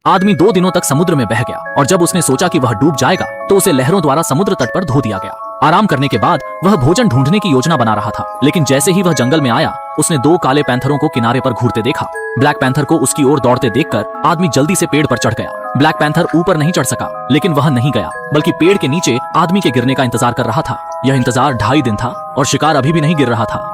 आदमी 2 दिनों तक समुद्र में बह गया और जब उसने सोचा कि वह डूब जाएगा तो उसे लहरों द्वारा समुद्र तट पर धो दिया गया। आराम करने के बाद वह भोजन ढूंढने की योजना बना रहा था, लेकिन जैसे ही वह जंगल में आया उसने 2 काले पैंथरों को किनारे पर घूरते देखा। ब्लैक पैंथर को उसकी ओर दौड़ते देखकर आदमी जल्दी से पेड़ पर चढ़ गया। ब्लैक पैंथर ऊपर नहीं चढ़ सका, लेकिन वह नहीं गया बल्कि पेड़ के नीचे आदमी के गिरने का इंतजार कर रहा था। यह इंतजार 2.5 दिन था और शिकार अभी भी नहीं गिर रहा था।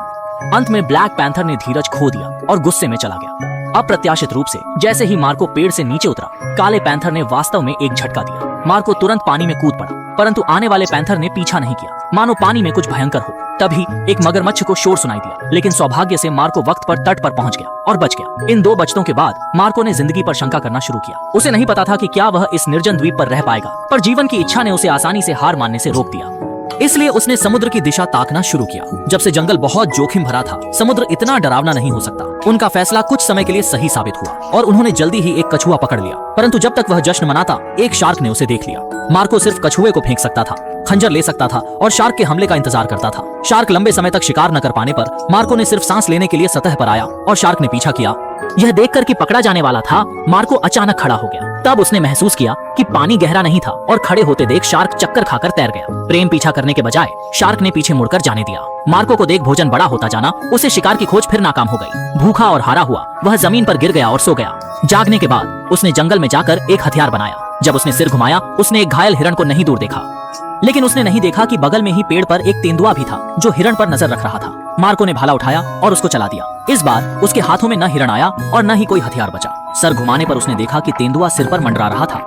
अंत में ब्लैक पैंथर ने धीरज खो दिया और गुस्से में चला गया। अप्रत्याशित रूप से जैसे ही मार्को पेड़ से नीचे उतरा, काले पैंथर ने वास्तव में एक झटका दिया। मार्को तुरंत पानी में कूद पड़ा, परंतु आने वाले पैंथर ने पीछा नहीं किया, मानो पानी में कुछ भयंकर हो। तभी एक मगरमच्छ को शोर सुनाई दिया, लेकिन सौभाग्य से मार्को वक्त पर तट पर पहुंच गया और बच गया। इन 2 बचतों के बाद मार्को ने जिंदगी पर शंका करना शुरू किया। उसे नहीं पता था कि क्या वह इस निर्जन द्वीप पर रह पाएगा, पर जीवन की इच्छा ने उसे आसानी से हार मानने से रोक दिया। इसलिए उसने समुद्र की दिशा ताकना शुरू किया। जब से जंगल बहुत जोखिम भरा था, समुद्र इतना डरावना नहीं हो सकता। उनका फैसला कुछ समय के लिए सही साबित हुआ और उन्होंने जल्दी ही एक कछुआ पकड़ लिया। परंतु जब तक वह जश्न मनाता, एक शार्क ने उसे देख लिया। मार्को सिर्फ कछुए को फेंक सकता था, खंजर ले सकता था और शार्क के हमले का इंतजार करता था। शार्क लंबे समय तक शिकार न कर पाने पर मार्को ने सिर्फ सांस लेने के लिए सतह पर आया और शार्क ने पीछा किया। यह देखकर कि पकड़ा जाने वाला था, मार्को अचानक खड़ा हो गया। तब उसने महसूस किया कि पानी गहरा नहीं था और खड़े होते देख शार्क चक्कर खाकर तैर गया। प्रेम पीछा करने के बजाय शार्क ने पीछे मुड़कर जाने दिया। मार्को को देख भोजन बड़ा होता जाना, उसे शिकार की खोज फिर नाकाम हो गई। भूखा और हारा हुआ वह जमीन पर गिर गया और सो गया। जागने के बाद उसने जंगल में जाकर एक हथियार बनाया। जब उसने सिर घुमाया, उसने एक घायल हिरण को नहीं दूर देखा, लेकिन उसने नहीं देखा कि बगल में ही पेड़ पर एक तेंदुआ भी था जो हिरण पर नजर रख रहा था। मार्को ने भाला उठाया और उसको चला दिया। इस बार उसके हाथों में न हिरण आया और न ही कोई हथियार बचा। सर घुमाने पर उसने देखा कि तेंदुआ सिर पर मंडरा रहा था।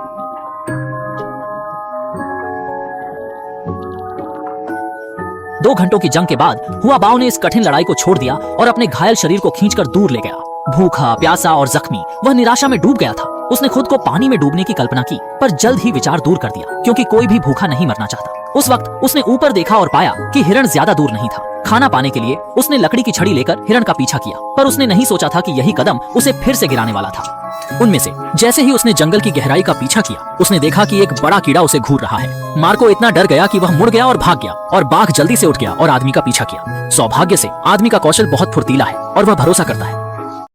2 घंटों की जंग के बाद हुआ बाव ने इस कठिन लड़ाई को छोड़ दिया और अपने घायल शरीर को खींचकर दूर ले गया। भूखा, प्यासा और जख्मी वह निराशा में डूब गया था। उसने खुद को पानी में डूबने की कल्पना की, पर जल्द ही विचार दूर कर दिया, क्योंकि कोई भी भूखा नहीं मरना चाहता। उस वक्त उसने ऊपर देखा और पाया कि हिरण ज्यादा दूर नहीं था। खाना पाने के लिए उसने लकड़ी की छड़ी लेकर हिरण का पीछा किया, पर उसने नहीं सोचा था कि यही कदम उसे फिर से गिराने वाला था। उनमें से जैसे ही उसने जंगल की गहराई का पीछा किया, उसने देखा कि एक बड़ा कीड़ा उसे घूर रहा है। मार्को इतना डर गया कि वह मुड़ गया और भाग गया, और बाघ जल्दी से उठ गया और आदमी का पीछा किया। सौभाग्य से आदमी का कौशल बहुत फुर्तीला है और वह भरोसा करता है।